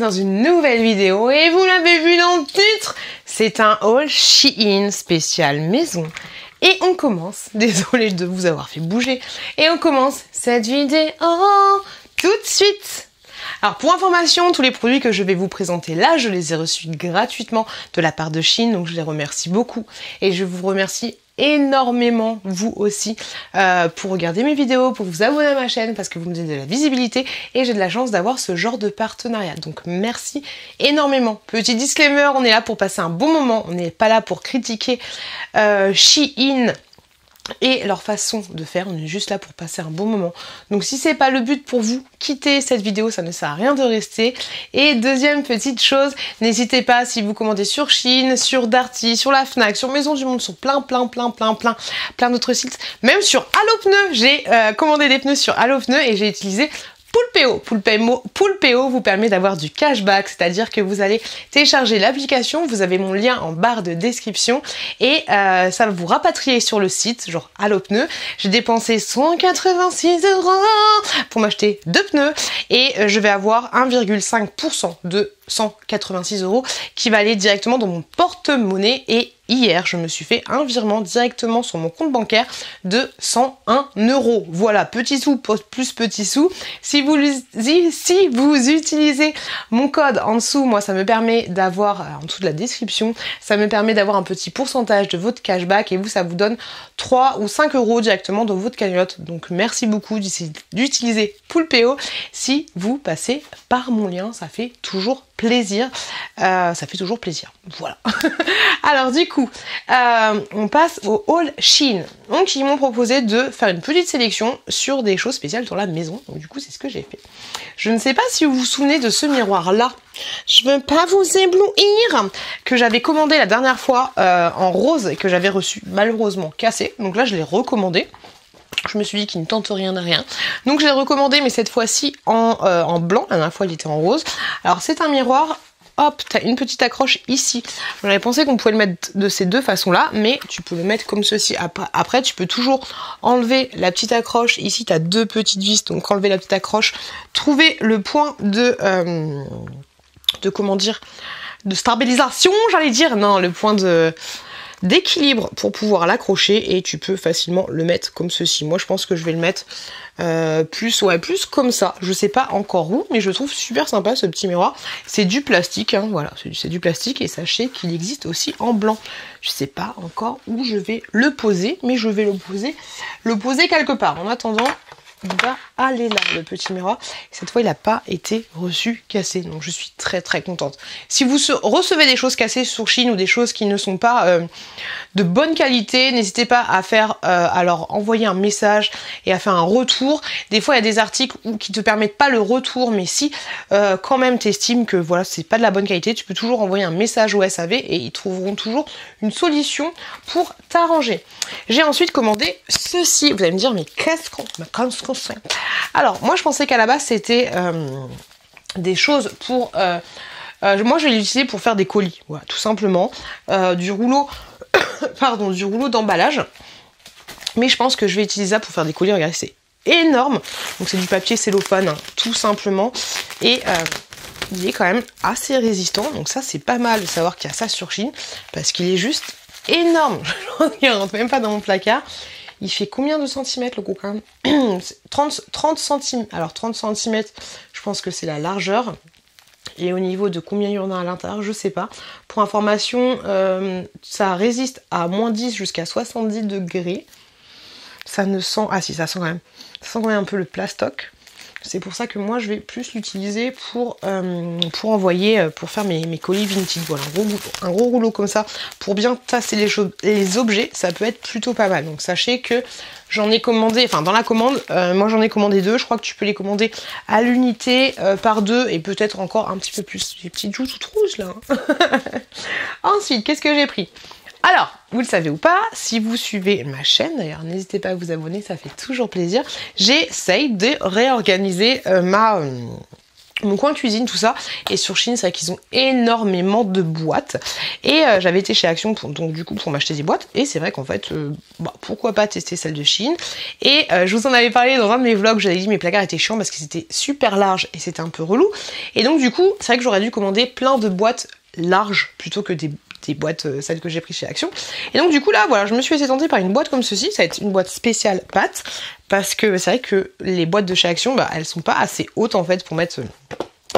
dans une nouvelle vidéo et vous l'avez vu dans le titre, c'est un haul Shein spécial maison. Et on commence, désolée de vous avoir fait bouger, et on commence cette vidéo tout de suite. Alors pour information, tous les produits que je vais vous présenter là, je les ai reçus gratuitement de la part de Shein, donc je les remercie beaucoup. Et je vous remercie énormément, vous aussi, pour regarder mes vidéos, pour vous abonner à ma chaîne, parce que vous me donnez de la visibilité et j'ai de la chance d'avoir ce genre de partenariat. Donc merci énormément. Petit disclaimer, on est là pour passer un bon moment, on n'est pas là pour critiquer Shein et leur façon de faire, on est juste là pour passer un bon moment. Donc si c'est pas le but pour vous, quittez cette vidéo, ça ne sert à rien de rester. Et deuxième petite chose, n'hésitez pas, si vous commandez sur Shein, sur Darty, sur la Fnac, sur Maison du Monde, sur plein d'autres sites, même sur Allo Pneus, j'ai commandé des pneus sur Allo Pneus et j'ai utilisé Poolpeo vous permet d'avoir du cashback, c'est-à-dire que vous allez télécharger l'application, vous avez mon lien en barre de description et ça va vous rapatrier sur le site, genre Allo Pneus. J'ai dépensé 186 € pour m'acheter 2 pneus et je vais avoir 1,5% de 186 € qui va aller directement dans mon porte-monnaie. Et hier, je me suis fait un virement directement sur mon compte bancaire de 101 €. Voilà, petit sou plus petit sou. Si vous utilisez mon code en dessous, moi ça me permet d'avoir, en dessous de la description, ça me permet d'avoir un petit pourcentage de votre cashback et vous, ça vous donne 3 ou 5 € directement dans votre cagnotte. Donc merci beaucoup d'utiliser Poolpeo. Si vous passez par mon lien, ça fait toujours plaisir. Voilà. Alors du coup, on passe au haul Shein. Donc ils m'ont proposé de faire une petite sélection sur des choses spéciales dans la maison. Donc du coup, c'est ce que j'ai fait. Je ne sais pas si vous vous souvenez de ce miroir là. Je veux pas vous éblouir, que j'avais commandé la dernière fois en rose et que j'avais reçu malheureusement cassé. Donc là, je l'ai recommandé. Je me suis dit qu'il ne tente rien à rien. Donc je l'ai recommandé, mais cette fois-ci en blanc. La dernière fois, il était en rose. Alors c'est un miroir. Hop, t'as une petite accroche ici. J'avais pensé qu'on pouvait le mettre de ces deux façons-là, mais tu peux le mettre comme ceci. Après, tu peux toujours enlever la petite accroche. Ici, t'as deux petites vis, donc enlever la petite accroche. Trouver le point de comment dire, de stabilisation, j'allais dire. Non, le point d'équilibre pour pouvoir l'accrocher et tu peux facilement le mettre comme ceci. Moi je pense que je vais le mettre plus comme ça. Je sais pas encore où, mais je trouve super sympa ce petit miroir. C'est du plastique, hein, voilà, c'est du plastique et sachez qu'il existe aussi en blanc. Je sais pas encore où je vais le poser, mais je vais le poser quelque part. En attendant, il va aller là, le petit miroir. Cette fois, il n'a pas été reçu cassé. Donc, je suis très contente. Si vous recevez des choses cassées sur Shein ou des choses qui ne sont pas de bonne qualité, n'hésitez pas à faire, à leur envoyer un message et à faire un retour. Des fois, il y a des articles qui te permettent pas le retour, mais si quand même tu estimes que voilà, c'est pas de la bonne qualité, tu peux toujours envoyer un message au SAV et ils trouveront toujours une solution pour t'arranger. J'ai ensuite commandé ceci. Vous allez me dire, mais qu'est-ce qu'on fait? Alors, moi, je pensais qu'à la base, c'était des choses pour... moi, je vais l'utiliser pour faire des colis, voilà, tout simplement. Du rouleau du rouleau d'emballage. Mais je pense que je vais utiliser ça pour faire des colis. Regardez, c'est énorme. Donc, c'est du papier cellophane, hein, tout simplement. Et il est quand même assez résistant. Donc, ça, c'est pas mal de savoir qu'il y a ça sur Shein. Parce qu'il est juste énorme. Il ne rentre même pas dans mon placard. Il fait combien de centimètres le coquin? 30 cm. Alors 30 cm, je pense que c'est la largeur. Et au niveau de combien il y en a à l'intérieur, je sais pas. Pour information, ça résiste à moins 10 jusqu'à 70 degrés. Ça ne sent... Ah si, ça sent quand même. Ça sent quand même un peu le plastoc. C'est pour ça que moi je vais plus l'utiliser pour envoyer, pour faire mes colis vintage. Voilà, un gros rouleau comme ça pour bien tasser les objets, ça peut être plutôt pas mal. Donc sachez que j'en ai commandé, enfin dans la commande, moi j'en ai commandé 2. Je crois que tu peux les commander à l'unité par 2 et peut-être encore un petit peu plus. J'ai des petites joues toutes rouges là. Ensuite, qu'est-ce que j'ai pris? Alors, vous le savez ou pas, si vous suivez ma chaîne, d'ailleurs n'hésitez pas à vous abonner, ça fait toujours plaisir, j'essaye de réorganiser mon coin cuisine, tout ça. Et sur Shein, c'est vrai qu'ils ont énormément de boîtes. Et j'avais été chez Action donc du coup pour m'acheter des boîtes. Et c'est vrai qu'en fait, pourquoi pas tester celle de Shein. Et je vous en avais parlé dans un de mes vlogs. J'avais dit mes placards étaient chiants parce qu'ils étaient super larges et c'était un peu relou. Et donc du coup, c'est vrai que j'aurais dû commander plein de boîtes larges plutôt que des boîtes, celles que j'ai prises chez Action. Et donc du coup là, voilà, je me suis laissée tenter par une boîte comme ceci. Ça va être une boîte spéciale pâtes. Parce que c'est vrai que les boîtes de chez Action, elles sont pas assez hautes en fait pour mettre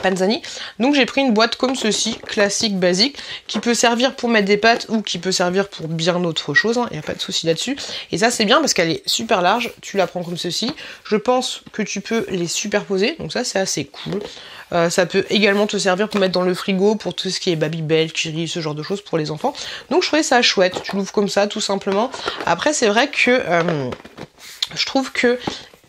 panzani. Donc j'ai pris une boîte comme ceci, classique, basique, qui peut servir pour mettre des pâtes ou qui peut servir pour bien autre chose, il n'y a pas de souci là-dessus. Et ça c'est bien parce qu'elle est super large, tu la prends comme ceci. Je pense que tu peux les superposer, donc ça c'est assez cool. Ça peut également te servir pour mettre dans le frigo pour tout ce qui est Babybel, Kiri, ce genre de choses pour les enfants. Donc je trouvais ça chouette, tu l'ouvres comme ça tout simplement. Après c'est vrai que je trouve que...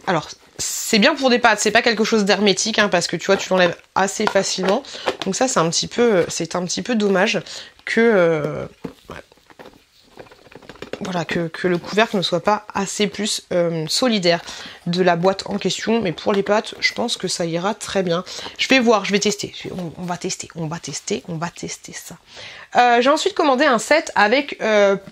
Alors, c'est bien pour des pâtes, c'est pas quelque chose d'hermétique, parce que tu vois, tu l'enlèves assez facilement. Donc ça, c'est un petit peu dommage que... voilà, que le couvercle ne soit pas assez plus solidaire de la boîte en question. Mais pour les pâtes, je pense que ça ira très bien. Je vais voir, je vais tester. On va tester ça. J'ai ensuite commandé un set avec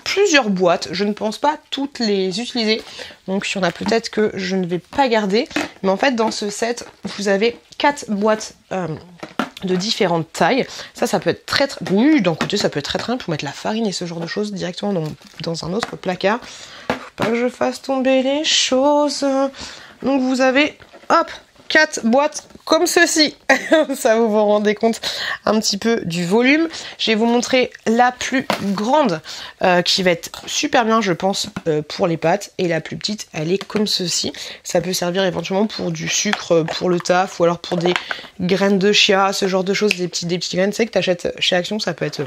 plusieurs boîtes. Je ne pense pas toutes les utiliser. Donc il y en a peut-être que je ne vais pas garder. Mais en fait, dans ce set, vous avez 4 boîtes de différentes tailles. Ça peut être très... Oui, d'un côté, ça peut être très bien pour mettre la farine et ce genre de choses directement dans un autre placard. Faut pas que je fasse tomber les choses. Donc vous avez, hop, 4 boîtes comme ceci. Ça, vous vous rendez compte un petit peu du volume. Je vais vous montrer la plus grande qui va être super bien, je pense, pour les pâtes. Et la plus petite, elle est comme ceci. Ça peut servir éventuellement pour du sucre, pour le taf, ou alors pour des graines de chia, ce genre de choses, des petites graines. C'est que tu achètes chez Action, ça peut être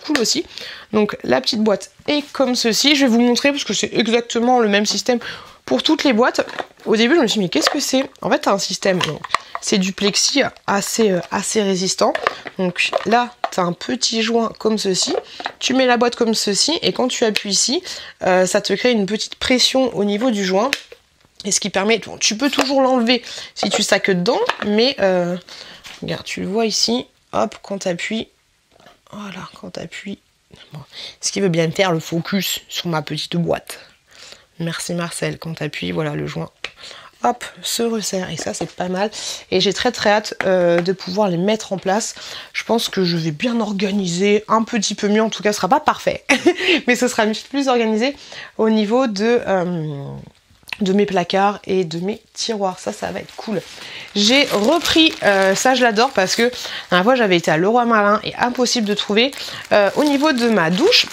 cool aussi. Donc la petite boîte est comme ceci. Je vais vous montrer parce que c'est exactement le même système pour toutes les boîtes. Au début, je me suis dit, mais qu'est-ce que c'est? En fait, tu as un système, c'est du plexi assez résistant. Donc là, tu as un petit joint comme ceci. Tu mets la boîte comme ceci et quand tu appuies ici, ça te crée une petite pression au niveau du joint. Et ce qui permet, tu peux toujours l'enlever si tu sacs dedans, mais regarde, tu le vois ici, hop, quand tu appuies, voilà, quand tu appuies, bon, ce qui veut bien faire le focus sur ma petite boîte. Merci Marcel, quand tu appuies, voilà, le joint, hop, se resserre. Et ça, c'est pas mal. Et j'ai très hâte de pouvoir les mettre en place. Je pense que je vais bien organiser un petit peu mieux. En tout cas, ce sera pas parfait. Mais ce sera plus organisé au niveau de mes placards et de mes tiroirs. Ça va être cool. J'ai repris, ça je l'adore parce que la dernière fois, j'avais été à Leroy Merlin et impossible de trouver. Au niveau de ma douche,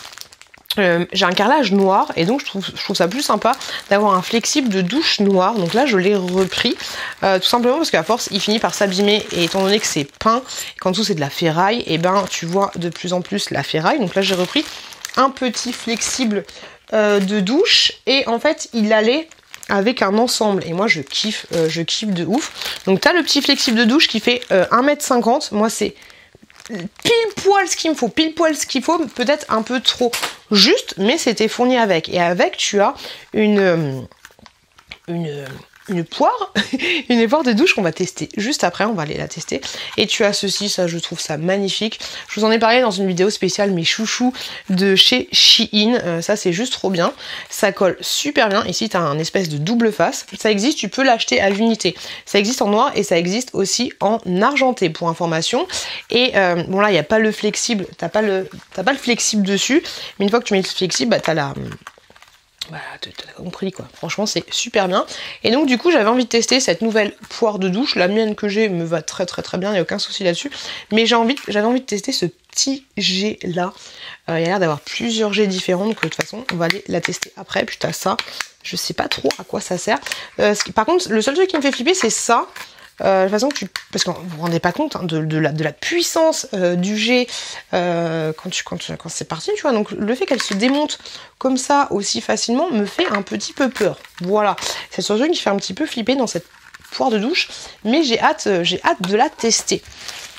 j'ai un carrelage noir et donc je trouve ça plus sympa d'avoir un flexible de douche noir. Donc là je l'ai repris tout simplement parce qu'à force il finit par s'abîmer et étant donné que c'est peint et qu'en dessous c'est de la ferraille, et ben tu vois de plus en plus la ferraille. Donc là j'ai repris un petit flexible de douche et en fait il allait avec un ensemble et moi je kiffe de ouf. Donc t'as le petit flexible de douche qui fait 1,50 m. Moi c'est pile poil ce qu'il me faut, peut-être un peu trop juste, mais c'était fourni avec. Et avec, tu as une poire, une poire de douche qu'on va tester juste après, on va aller la tester. Et tu as ceci, ça je trouve ça magnifique. Je vous en ai parlé dans une vidéo spéciale mes chouchous de chez Shein. Ça c'est juste trop bien. Ça colle super bien. Ici tu as un espèce de double face. Ça existe, tu peux l'acheter à l'unité. Ça existe en noir et ça existe aussi en argenté pour information. Et bon là il n'y a pas le flexible, t'as pas le flexible dessus. Mais une fois que tu mets le flexible, bah t'as la... Voilà, t'as compris quoi. Franchement, c'est super bien. Et donc, du coup, j'avais envie de tester cette nouvelle poire de douche. La mienne que j'ai me va très bien, il n'y a aucun souci là-dessus. Mais j'avais envie de tester ce petit jet là. Il y a l'air d'avoir plusieurs jets différents. Donc, de toute façon, on va aller la tester après. Puis, t'as ça. Je sais pas trop à quoi ça sert. Par contre, le seul truc qui me fait flipper, c'est ça. De toute façon, parce que vous vous rendez pas compte de la puissance du jet quand c'est parti, tu vois. Donc le fait qu'elle se démonte comme ça aussi facilement me fait un petit peu peur. Voilà, c'est ce truc qui fait un petit peu flipper dans cette poire de douche, mais j'ai hâte de la tester.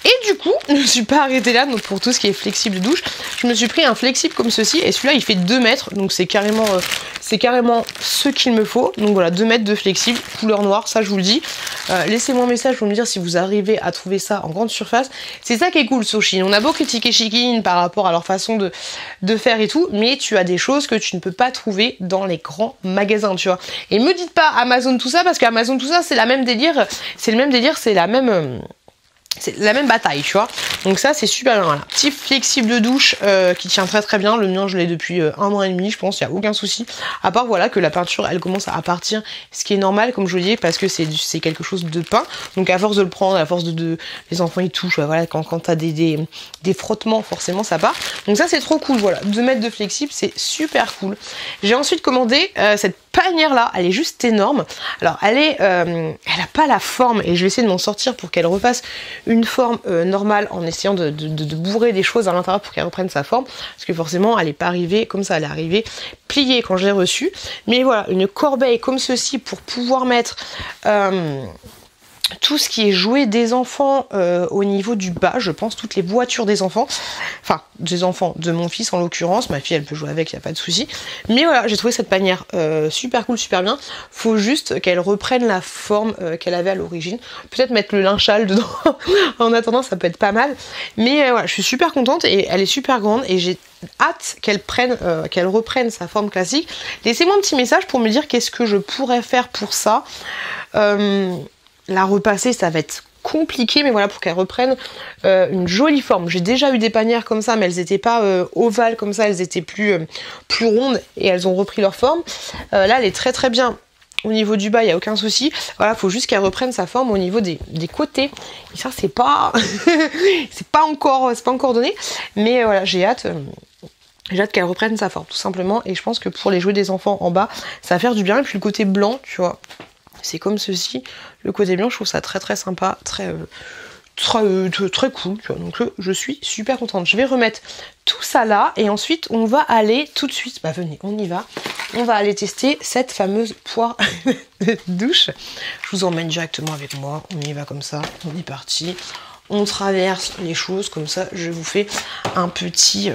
Et du coup, je ne me suis pas arrêtée là, donc pour tout ce qui est flexible de douche, je me suis pris un flexible comme ceci, et celui-là il fait 2 mètres, donc c'est carrément ce qu'il me faut. Donc voilà, 2 mètres de flexible, couleur noire, ça je vous le dis. Laissez-moi un message pour me dire si vous arrivez à trouver ça en grande surface. C'est ça qui est cool sur Shein. On a beau critiquer Shein par rapport à leur façon de faire et tout, mais tu as des choses que tu ne peux pas trouver dans les grands magasins, tu vois. Et me dites pas Amazon tout ça, parce qu'Amazon tout ça, c'est la même délire, c'est le même délire, c'est la même bataille, tu vois. Donc ça, c'est super bien. Voilà. Petit flexible de douche qui tient très très bien. Le mien, je l'ai depuis 1 mois et demi, je pense. Il n'y a aucun souci. À part, voilà, que la peinture, elle commence à partir. Ce qui est normal, comme je vous dis, parce que c'est quelque chose de peint. Donc à force de le prendre, à force les enfants, ils touchent. Voilà, quand t'as des frottements, forcément, ça part. Donc ça, c'est trop cool. Voilà, 2 mètres de flexible, c'est super cool. J'ai ensuite commandé cette panière là, elle est juste énorme. Alors elle a pas la forme, et je vais essayer de m'en sortir pour qu'elle refasse une forme normale, en essayant de bourrer des choses à l'intérieur pour qu'elle reprenne sa forme, parce que forcément elle est pas arrivée comme ça, elle est arrivée pliée quand je l'ai reçue. Mais voilà, une corbeille comme ceci pour pouvoir mettre tout ce qui est jouet des enfants au niveau du bas, je pense, toutes les voitures des enfants, enfin des enfants de mon fils en l'occurrence, ma fille elle peut jouer avec, il n'y a pas de souci. Mais voilà, j'ai trouvé cette panière super cool, super bien. Faut juste qu'elle reprenne la forme qu'elle avait à l'origine. Peut-être mettre le linchal dedans en attendant, ça peut être pas mal. Mais voilà, je suis super contente, et elle est super grande, et j'ai hâte qu'elle reprenne sa forme classique. Laissez-moi un petit message pour me dire qu'est-ce que je pourrais faire pour ça. La repasser, ça va être compliqué, mais voilà, pour qu'elle reprenne une jolie forme. J'ai déjà eu des panières comme ça, mais elles n'étaient pas ovales comme ça, elles étaient plus rondes, et elles ont repris leur forme. Là, elle est très très bien. Au niveau du bas, il n'y a aucun souci. Voilà, il faut juste qu'elle reprenne sa forme au niveau des côtés. Et ça, c'est pas c'est pas encore donné. Mais voilà, j'ai hâte qu'elle reprenne sa forme, tout simplement. Et je pense que pour les jouets des enfants en bas, ça va faire du bien. Et puis le côté blanc, tu vois, c'est comme ceci. Le côté blanc, je trouve ça très très sympa, très cool, tu vois. Donc je suis super contente. Je vais remettre tout ça là, et ensuite on va aller tout de suite, bah venez, on y va. On va aller tester cette fameuse poire de douche. Je vous emmène directement avec moi, on y va comme ça, on est parti. On traverse les choses comme ça, je vous fais un petit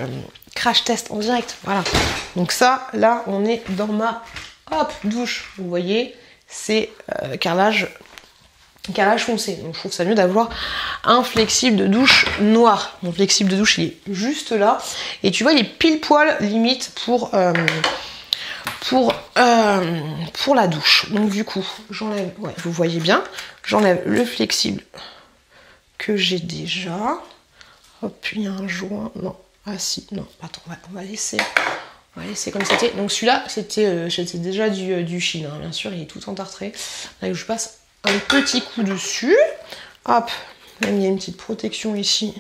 crash test en direct. Voilà. Donc ça, là, on est dans ma douche. Vous voyez, c'est carrelage foncé. Donc je trouve ça mieux d'avoir un flexible de douche noir. Mon flexible de douche, il est juste là. Et tu vois, il est pile poil limite pour la douche. Donc du coup, j'enlève, ouais, vous voyez bien, j'enlève le flexible que j'ai déjà. Hop, il y a un joint. Non, ah si, non, attends, on va laisser comme c'était. Donc celui-là, c'était déjà du Shein, hein, bien sûr, il est tout entartré. Là, je passe un petit coup dessus. Hop, même il y a une petite protection ici.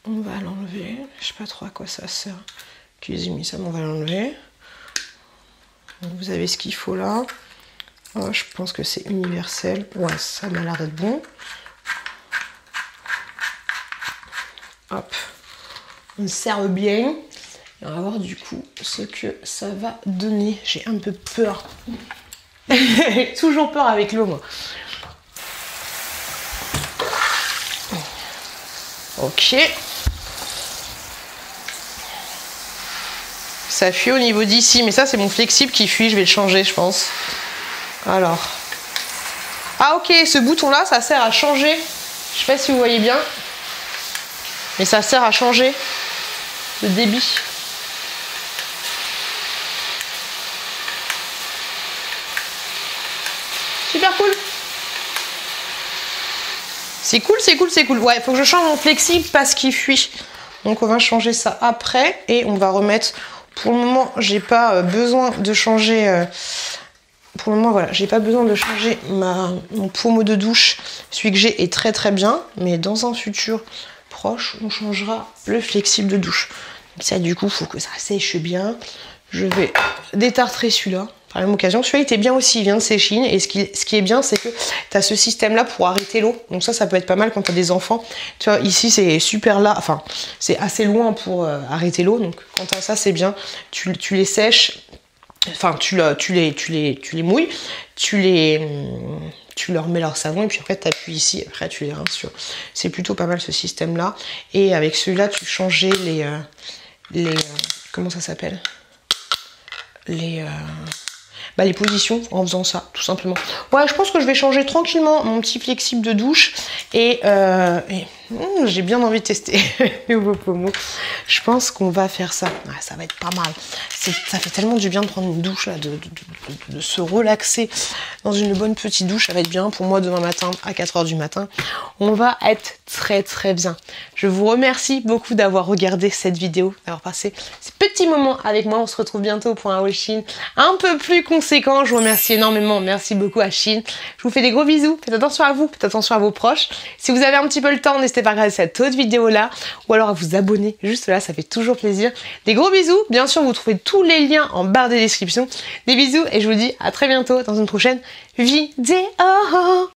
On va l'enlever. Je sais pas trop à quoi ça sert. Qu'ils aient mis ça, mais on va l'enlever. Vous avez ce qu'il faut là. Oh, je pense que c'est universel. Ouais, ça m'a l'air d'être bon. Hop, on serre bien. Et on va voir du coup ce que ça va donner. J'ai un peu peur. Toujours peur avec l'eau, moi. Ok. Ça fuit au niveau d'ici, mais ça c'est mon flexible qui fuit, je vais le changer, je pense. Alors. Ah ok, ce bouton là, ça sert à changer. Je sais pas si vous voyez bien. Mais ça sert à changer le débit. Super cool. C'est cool, c'est cool, c'est cool. Ouais, il faut que je change mon flexible parce qu'il fuit. Donc on va changer ça après et on va remettre... Pour le moment, j'ai pas besoin de changer... Pour le moment, voilà, j'ai pas besoin de changer mon pommeau de douche. Celui que j'ai est très très bien. Mais dans un futur proche, on changera le flexible de douche. Donc ça, du coup, il faut que ça sèche bien. Je vais détartrer celui-là. Par la même occasion, celui-là était bien aussi, il vient de chez Shein. Et ce qui est bien, c'est que tu as ce système-là pour arrêter l'eau. Donc ça peut être pas mal quand tu as des enfants. Tu vois, ici, c'est super là, enfin, c'est assez loin pour arrêter l'eau. Donc quand tu as ça, c'est bien. Tu les sèches. Enfin, tu les mouilles, tu leur mets leur savon et puis après tu appuies ici et après tu les rinces sur. C'est plutôt pas mal ce système là. Et avec celui-là tu changeais les comment ça s'appelle, les positions en faisant ça tout simplement. Ouais, je pense que je vais changer tranquillement mon petit flexible de douche et j'ai bien envie de tester le nouveau pommeau. Je pense qu'on va faire ça. Ouais, ça va être pas mal. Ça fait tellement du bien de prendre une douche là, de se relaxer dans une bonne petite douche. Ça va être bien pour moi demain matin à 4 h du matin. On va être très bien. Je vous remercie beaucoup d'avoir regardé cette vidéo, d'avoir passé ces petits moments avec moi. On se retrouve bientôt pour un haul Shein un peu plus conséquent. Je vous remercie énormément. Merci beaucoup à Shein. Je vous fais des gros bisous. Faites attention à vous, faites attention à vos proches. Si vous avez un petit peu le temps, n'hésitez pas à regarder cette autre vidéo là ou alors à vous abonner juste là, ça fait toujours plaisir. Des gros bisous. Bien sûr, vous trouvez tous les liens en barre de description. Des bisous et je vous dis à très bientôt dans une prochaine vidéo.